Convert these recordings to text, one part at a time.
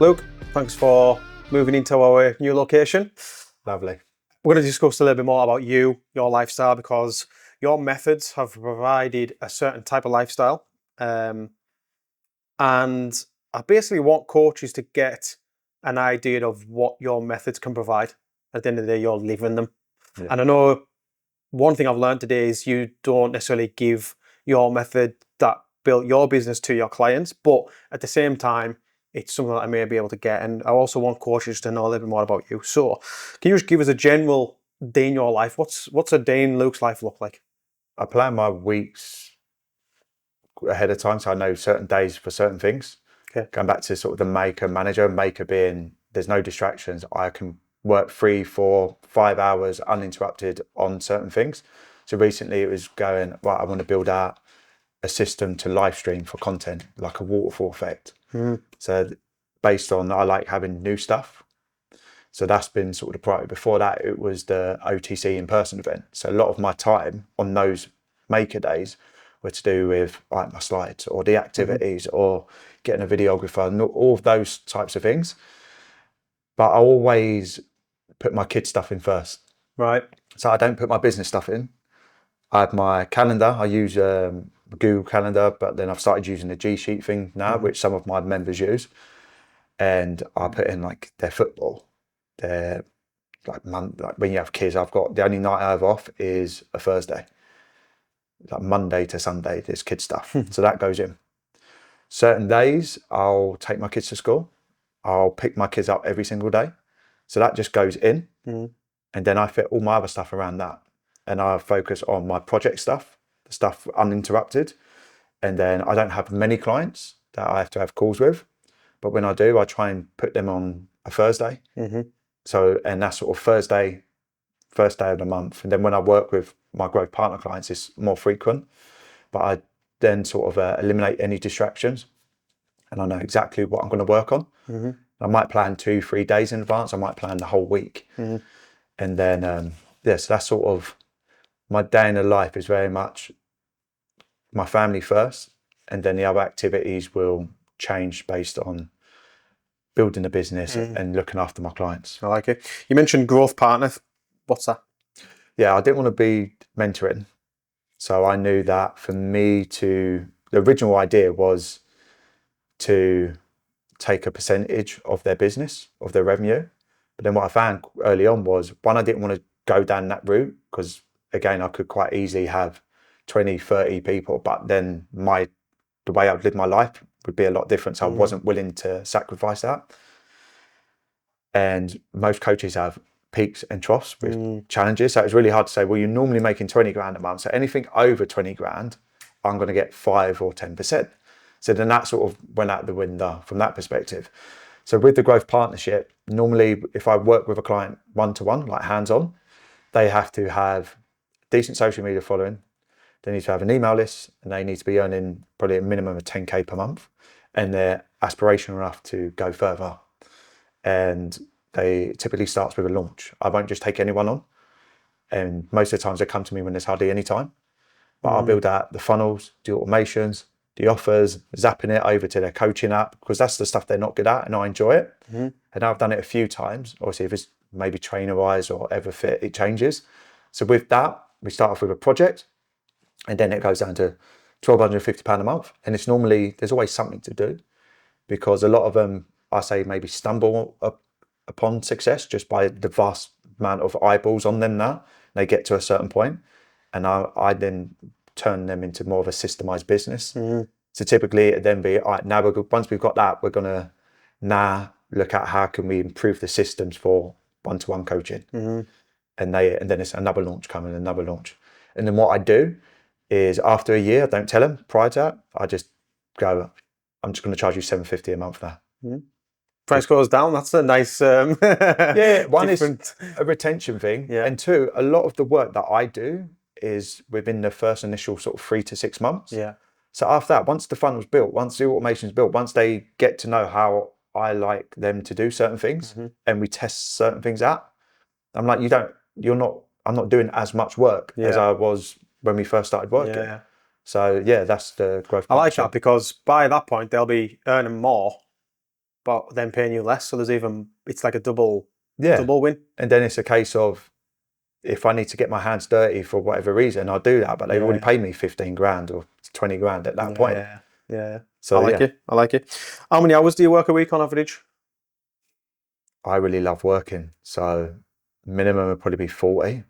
Luke, thanks for moving into our new location. Lovely. We're going to discuss a little bit more about you, your lifestyle, because your methods have provided a certain type of lifestyle. And I basically want coaches to get an idea of what your methods can provide. At the end of the day, you're living them. Yeah. And I know one thing I've learned today is you don't necessarily give your method that built your business to your clients, but at the same time, it's something that I may be able to get. And I also want coaches to know a little bit more about you. So can you just give us a general day in your life? What's a day in Luke's life look like? I plan my weeks ahead of time, so I know certain days for certain things. Okay. Going back to sort of the maker manager, maker being there's no distractions. I can work 3, 4, 5 hours uninterrupted on certain things. So recently it was going, right, I want to build out a system to live stream for content, like a waterfall effect. So based on, I like having new stuff. So that's been sort of the priority. Before that, it was the OTC in-person event. So a lot of my time on those maker days were to do with like my slides or the activities or getting a videographer and all of those types of things. But I always put my kids' stuff in first. Right. So I don't put my business stuff in. I have my calendar. I use Google Calendar, but then I've started using the G Sheet thing now, which some of my members use. And I put in like their football, their like when you have kids, I've got the only night I have off is a Thursday. Like Monday to Sunday, there's kid stuff. So that goes in. Certain days, I'll take my kids to school. I'll pick my kids up every single day. So that just goes in. And then I fit all my other stuff around that. And I focus on my project stuff, the stuff uninterrupted. And then I don't have many clients that I have to have calls with. But when I do, I try and put them on a Thursday. So, and that's sort of Thursday, first day of the month. And then when I work with my growth partner clients, it's more frequent. But I then sort of eliminate any distractions. And I know exactly what I'm going to work on. I might plan 2, 3 days in advance. I might plan the whole week. And then, so that's sort of my day in the life is very much my family first. And then the other activities will change based on building a business and looking after my clients. I like it. You mentioned growth partner. What's that? Yeah, I didn't want to be mentoring. So I knew that for me the original idea was to take a percentage of their business, of their revenue. But then what I found early on was, one, I didn't want to go down that route because, again, I could quite easily have 20, 30 people, but then the way I've lived my life would be a lot different. So I wasn't willing to sacrifice that. And most coaches have peaks and troughs with challenges. So it was really hard to say, well, you're normally making 20 grand a month. So anything over 20 grand, I'm going to get 5 or 10%. So then that sort of went out the window from that perspective. So with the growth partnership, normally if I work with a client one-to-one, like hands-on, they have to have decent social media following. They need to have an email list and they need to be earning probably a minimum of 10K per month. And they're aspirational enough to go further. And they typically starts with a launch. I won't just take anyone on. And most of the times they come to me when there's hardly any time. But I'll build out the funnels, the automations, the offers, zapping it over to their coaching app, because that's the stuff they're not good at and I enjoy it. And I've done it a few times. Obviously, if it's maybe trainer-wise or EverFit, it changes. So with that, we start off with a project and then it goes down to £1,250 a month. And it's normally, there's always something to do because a lot of them, I say, maybe stumble upon success just by the vast amount of eyeballs on them now. They get to a certain point and I then turn them into more of a systemized business. So typically it'd then be, all right, now once we've got that, we're going to now look at how can we improve the systems for one-to-one coaching. And then it's another launch coming, another launch. And then what I do is after a year, I don't tell them prior to that, I just go, I'm just going to charge you $750 a month now. Price goes down. That's a nice yeah, one different... is a retention thing. And two, a lot of the work that I do is within the first initial sort of 3 to 6 months. So after that, once the funnel's built, once the automation's built, once they get to know how I like them to do certain things and we test certain things out, I'm like, I'm not doing as much work as I was when we first started working. So yeah, that's the growth. I like that because by that point they'll be earning more but then paying you less. So it's like a double Yeah. win. And then it's a case of, if I need to get my hands dirty for whatever reason, I'll do that. But they've already paid me 15 grand or 20 grand at that point. Yeah. So I like it. How many hours do you work a week on average? I really love working. So minimum would probably be 40.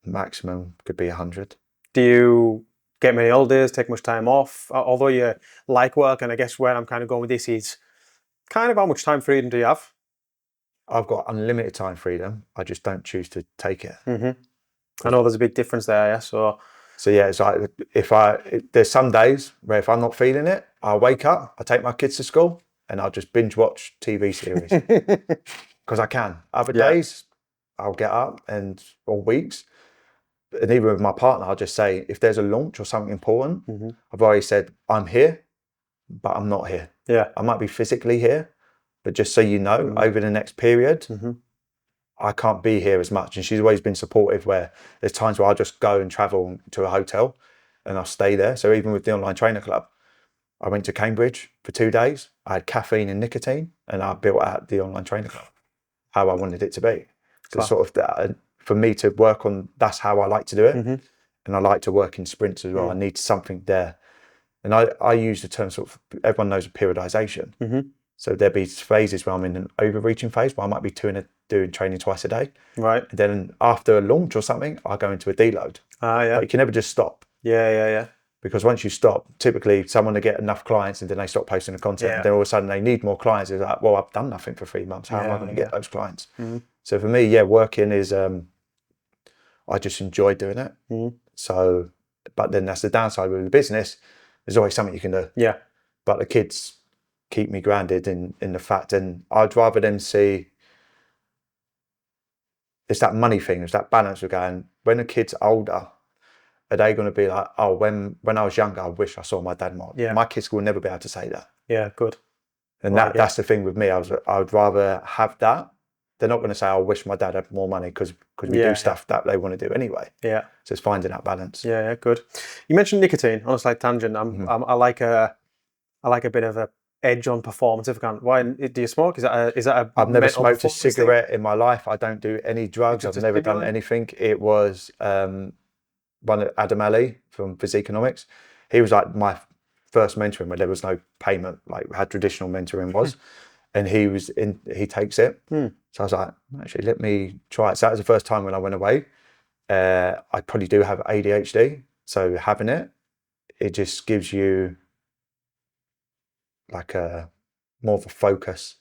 Maximum could be 100. Do you get many holidays, take much time off? Although you like work, and I guess where I'm kind of going with this is kind of how much time freedom do you have? I've got unlimited time freedom. I just don't choose to take it. I know there's a big difference there, yeah. So yeah, it's like there's some days where if I'm not feeling it, I'll wake up, I take my kids to school, and I'll just binge watch TV series because I can. Other days, I'll get up or weeks, and even with my partner, I'll just say, if there's a launch or something important, I've already said, I'm here, but I'm not here. Yeah. I might be physically here, but just so you know, over the next period, I can't be here as much. And she's always been supportive, where there's times where I'll just go and travel to a hotel and I'll stay there. So even with the online trainer club, I went to Cambridge for 2 days. I had caffeine and nicotine, and I built out the online trainer club how I wanted it to be. So sort of that, for me to work on, that's how I like to do it. And I like to work in sprints as well. I need something there. And I use the term sort of, everyone knows periodization. So there'll be phases where I'm in an overreaching phase, where I might be doing training twice a day. Right. And then after a launch or something, I go into a deload. But you can never just stop. Yeah. Because once you stop, typically someone will get enough clients and then they stop posting the content. And then all of a sudden they need more clients. It's like, well, I've done nothing for 3 months. How am I going to get those clients? So for me, working is, I just enjoy doing it. So, but then that's the downside with the business. There's always something you can do. Yeah. But the kids keep me grounded in the fact, and I'd rather them see, it's that money thing, it's that balance of going, when a kid's older, are they going to be like, oh, when I was younger, I wish I saw my dad more? Yeah. My kids will never be able to say that. Yeah, good. And that's the thing with me. I would rather have that. They're not going to say, I wish my dad had more money, because we do stuff that they want to do anyway. Yeah. So it's finding that balance. Yeah, good. You mentioned nicotine on a slight tangent. I like a bit of a edge on performance. If I can, why do you smoke? Is that a I've never smoked a cigarette in my life. I don't do any drugs. I've never done anything. It was one of Adam Ali from Physiconomics. He was like my first mentoring, where there was no payment, like how traditional mentoring was. And he takes it. So I was like, actually, let me try it. So that was the first time when I went away. I probably do have ADHD. So having it just gives you like more of a focus.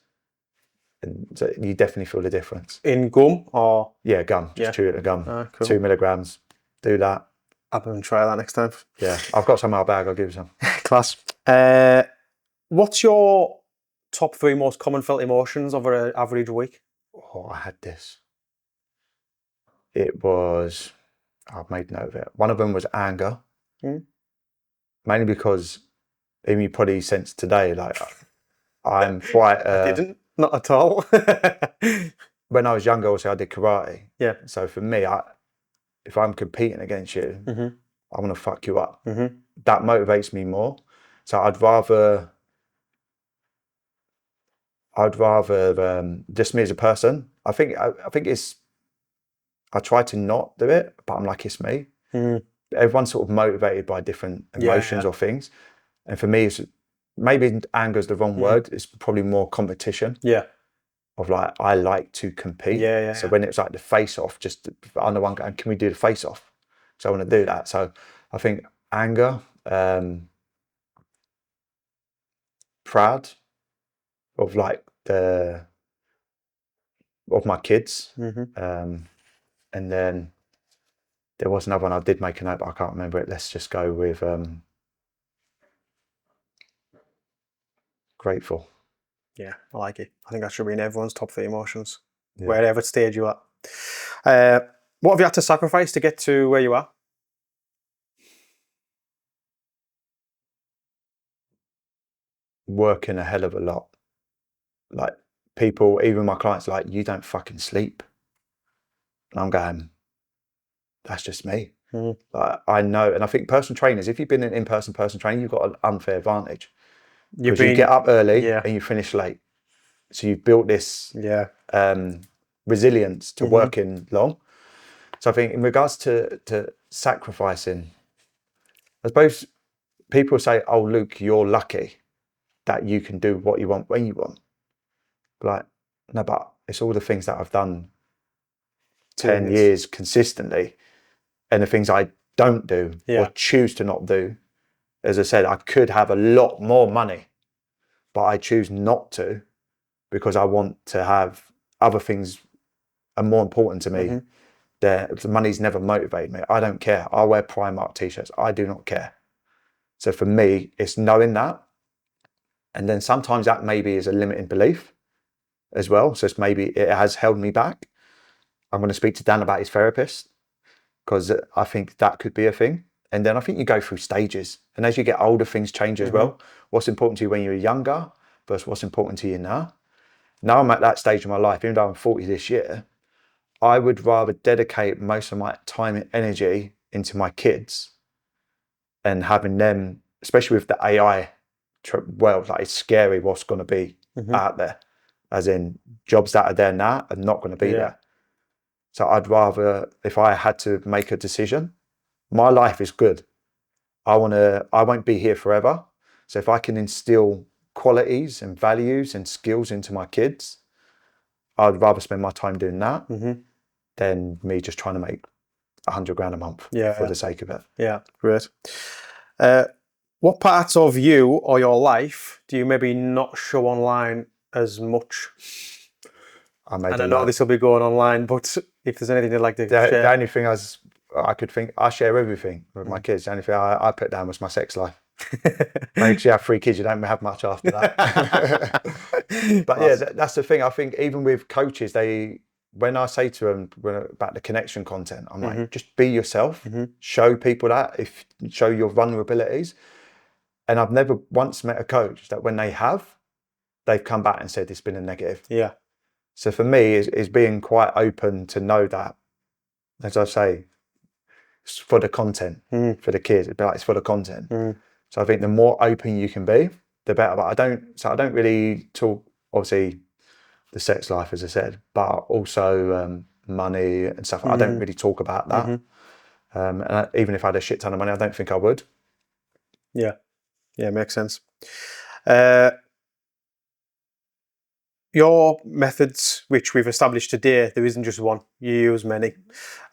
And so you definitely feel the difference. In gum or? Yeah, gum. Just chew it the gum. Cool. 2 milligrams. Do that. I'm going to try that next time. Yeah, I've got some in my bag. I'll give you some. Class. What's your top 3 most common felt emotions over an average week? Oh, I had this. It was, I've made note of it. One of them was anger. Mainly because, even you probably sensed today, like I'm quite... I didn't, not at all. When I was younger, also I did karate. Yeah. So for me, if I'm competing against you, I want to fuck you up. That motivates me more. So I'd rather just me as a person. I think it's, I try to not do it, but I'm like, it's me. Everyone's sort of motivated by different emotions or things. And for me, it's maybe anger is the wrong word. It's probably more competition. Yeah. Of like, I like to compete. So when it's like the face off, just on the one going, can we do the face off? So I want to do that. So I think anger, proud of like of my kids. And then there was another one I did make a note, but I can't remember it. Let's just go with grateful. Yeah, I like it. I think that should be in everyone's top 3 emotions, wherever stage you're at. What have you had to sacrifice to get to where you are? Working a hell of a lot. Like people, even my clients, are like, you don't fucking sleep. And I'm going, that's just me. Like, I know, and I think personal trainers, if you've been in person training, you've got an unfair advantage. Because you get up early and you finish late. So you've built this Yeah. resilience to working long. So I think in regards to sacrificing, I suppose people say, "Oh, Luke, you're lucky that you can do what you want when you want." Like, no, but it's all the things that I've done 10 years consistently, and the things I don't do or choose to not do. As I said, I could have a lot more money, but I choose not to because I want to have other things are more important to me. The money's never motivated me. I don't care. I wear Primark t-shirts. I do not care. So for me, it's knowing that. And then sometimes that maybe is a limiting belief as well. So it's maybe it has held me back. I'm going to speak to Dan about his therapist because I think that could be a thing. And then I think you go through stages. And as you get older, things change as well. What's important to you when you were younger versus what's important to you now. Now I'm at that stage of my life, even though I'm 40 this year, I would rather dedicate most of my time and energy into my kids and having them, especially with the AI world, like it's scary what's going to be out there, as in jobs that are there now are not going to be there. So I'd rather, if I had to make a decision, my life is good. I won't be here forever. So if I can instill qualities and values and skills into my kids, I'd rather spend my time doing that than me just trying to make 100 grand a month for the sake of it. Yeah, great. What parts of you or your life do you maybe not show online as much? And I know this will be going online, but if there's anything you'd like to share. The only thing I could think, I share everything with my kids. The only thing I put down was my sex life. Once you have 3 kids, you don't have much after that. But yeah, that's the thing. I think even with coaches, when I say to them about the connection content, I'm like, just be yourself, show people that, show your vulnerabilities. And I've never once met a coach that when they've come back and said it's been a negative. Yeah. So for me, is being quite open to know that, as I say, it's for the content, for the kids. It'd be like it's for the content. So I think the more open you can be, the better. But I don't really talk, obviously, the sex life, as I said, but also money and stuff. I don't really talk about that. And even if I had a shit ton of money, I don't think I would. Yeah. Yeah, makes sense. Your methods, which we've established today, there isn't just one. You use many.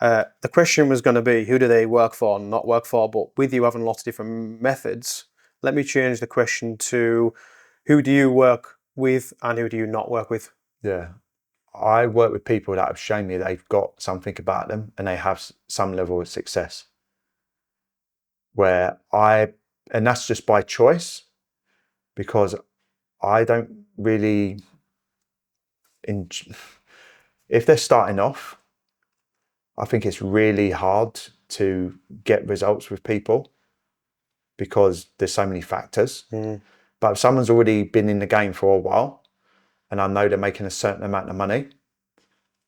The question was going to be, who do they work for and not work for? But with you having lots of different methods, let me change the question to, who do you work with and who do you not work with? Yeah. I work with people that have shown me they've got something about them and they have some level of success. And that's just by choice, because I don't really, if they're starting off, I think it's really hard to get results with people because there's so many factors. But if someone's already been in the game for a while and I know they're making a certain amount of money,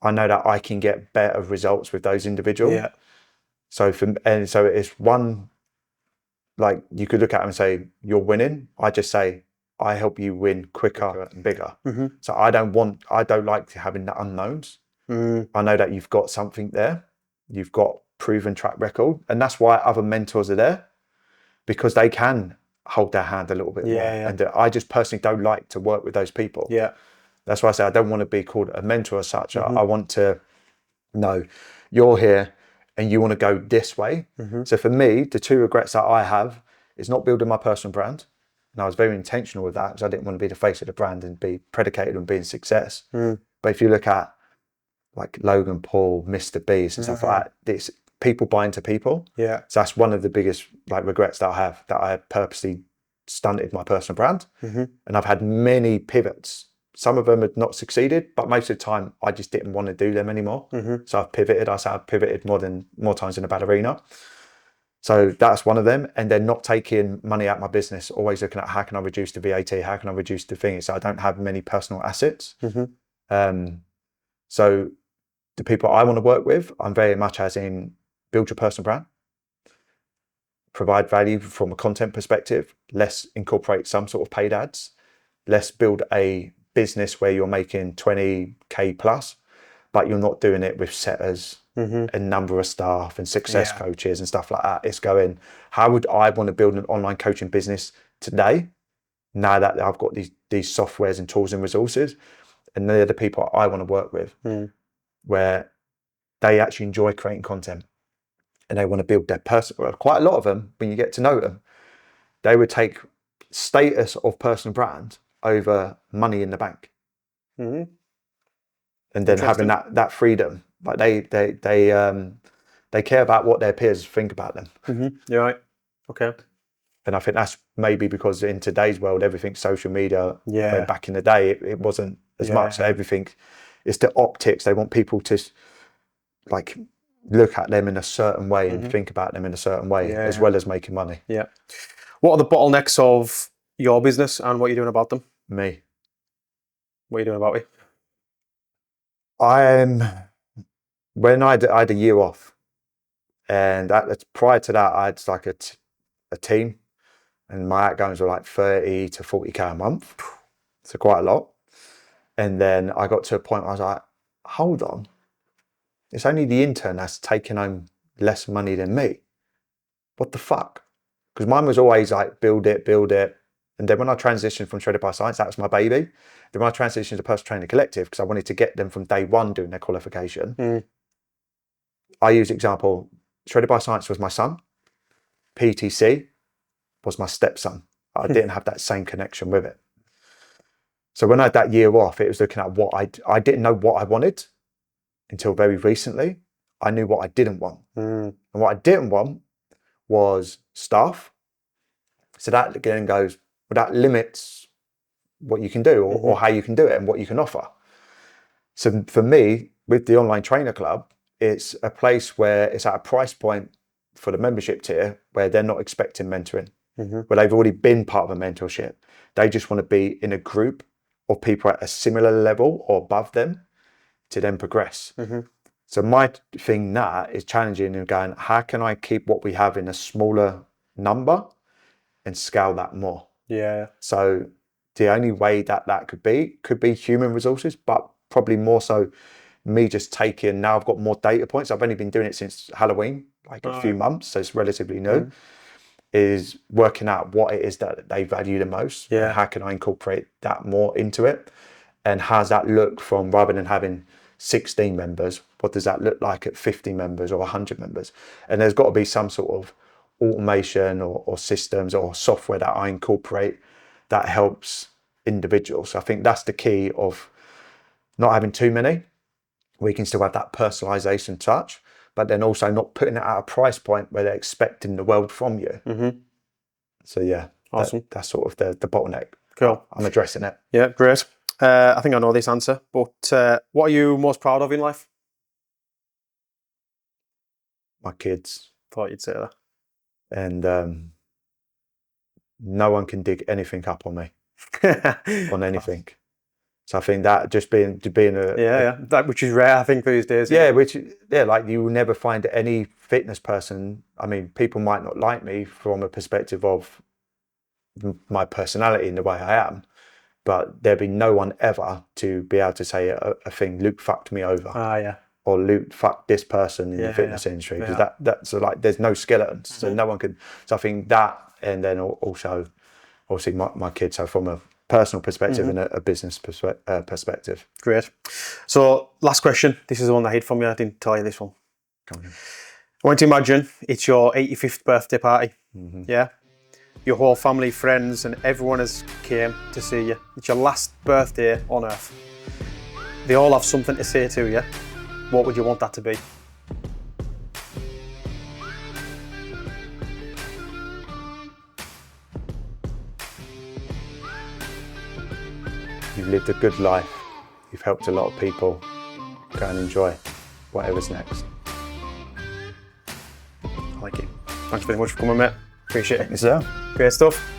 I know that I can get better results with those individuals. Yeah. So it's one, like you could look at them and say, you're winning. I just say, I help you win quicker and bigger. So I don't like having the unknowns. I know that you've got something there. You've got proven track record. And that's why other mentors are there, because they can hold their hand a little bit more. And I just personally don't like to work with those people. Yeah. That's why I say I don't want to be called a mentor as such. I want to know you're here and you want to go this way. So for me, the 2 regrets that I have is not building my personal brand. And I was very intentional with that because I didn't want to be the face of the brand and be predicated on being success. But if you look at like Logan Paul, Mr. Beast and stuff like that, it's people buy into people. Yeah. So that's one of the biggest regrets that I have, that I purposely stunted my personal brand. And I've had many pivots. Some of them had not succeeded, but most of the time I just didn't want to do them anymore. So I've pivoted. I've pivoted more times than a ballerina. So that's one of them. And then not taking money out of my business, always looking at how can I reduce the VAT, how can I reduce the thing. So I don't have many personal assets. So the people I want to work with, I'm very much as in build your personal brand, provide value from a content perspective, let's incorporate some sort of paid ads, let's build a business where you're making 20k plus, but you're not doing it with setters and number of staff and success coaches and stuff like that. It's going, how would I want to build an online coaching business today, now that I've got these softwares and tools and resources? And they're the people I want to work with, where they actually enjoy creating content and they want to build their personal. Quite a lot of them, when you get to know them, they would take status of personal brand over money in the bank. And then having that freedom, like they care about what their peers think about them. You're right. Okay. And I think that's maybe because in today's world, everything's social media. Where back in the day, it wasn't as much. So everything, it's the optics. They want people to like look at them in a certain way and think about them in a certain way, as well as making money. Yeah. What are the bottlenecks of your business and what you're doing about them? Me. What are you doing about it? When I had a year off, and prior to that, I had like a team, and my outgoings were like 30 to 40k a month. So quite a lot. And then I got to a point where I was like, hold on, it's only the intern that's taking home less money than me. What the fuck? Because mine was always like, build it. And then when I transitioned from Shredded by Science, that was my baby. Then when I transitioned to Personal Training Collective, because I wanted to get them from day one doing their qualification, I use example, Shredded by Science was my son. PTC was my stepson. I didn't have that same connection with it. So when I had that year off, it was looking at what I didn't know what I wanted until very recently. I knew what I didn't want. And what I didn't want was staff. So that again goes, well, that limits what you can do or how you can do it and what you can offer. So for me, with the Online Trainer Club, it's a place where it's at a price point for the membership tier where they're not expecting mentoring, where they've already been part of a mentorship. They just want to be in a group of people at a similar level or above them to then progress. So my thing now is challenging and going, how can I keep what we have in a smaller number and scale that more? So the only way that could be human resources, but probably more so me just taking, now I've got more data points. I've only been doing it since Halloween, like a few months, so it's relatively new, is working out what it is that they value the most. And how can I incorporate that more into it? And how's that look from, rather than having 16 members, what does that look like at 50 members or 100 members? And there's got to be some sort of automation or systems or software that I incorporate that helps individuals. So I think that's the key of not having too many. We can still have that personalization touch, but then also not putting it at a price point where they're expecting the world from you. So yeah, awesome. That's sort of the bottleneck. Cool. I'm addressing it. Yeah, great. I think I know this answer, but what are you most proud of in life? My kids. Thought you'd say that. And no one can dig anything up on me on anything. So I think that just being that which is rare, I think, these days. Like you will never find any fitness person. I mean, people might not like me from a perspective of my personality and the way I am, but there'd be no one ever to be able to say a thing, Luke fucked me over. Or Luke fucked this person in the fitness industry, because that's like, there's no skeletons, so no one can. So I think that, and then also obviously my kids. So from a personal perspective and a business perspective. Great. So last question. This is the one I hid from you. I didn't tell you this one. Come on. I want to imagine it's your 85th birthday party. Yeah. Your whole family, friends, and everyone has came to see you. It's your last birthday on earth. They all have something to say to you. What would you want that to be? You've lived a good life. You've helped a lot of people. Go and enjoy whatever's next. I like it. Thanks very much for coming, mate. Appreciate it. Thank you, sir. Great stuff.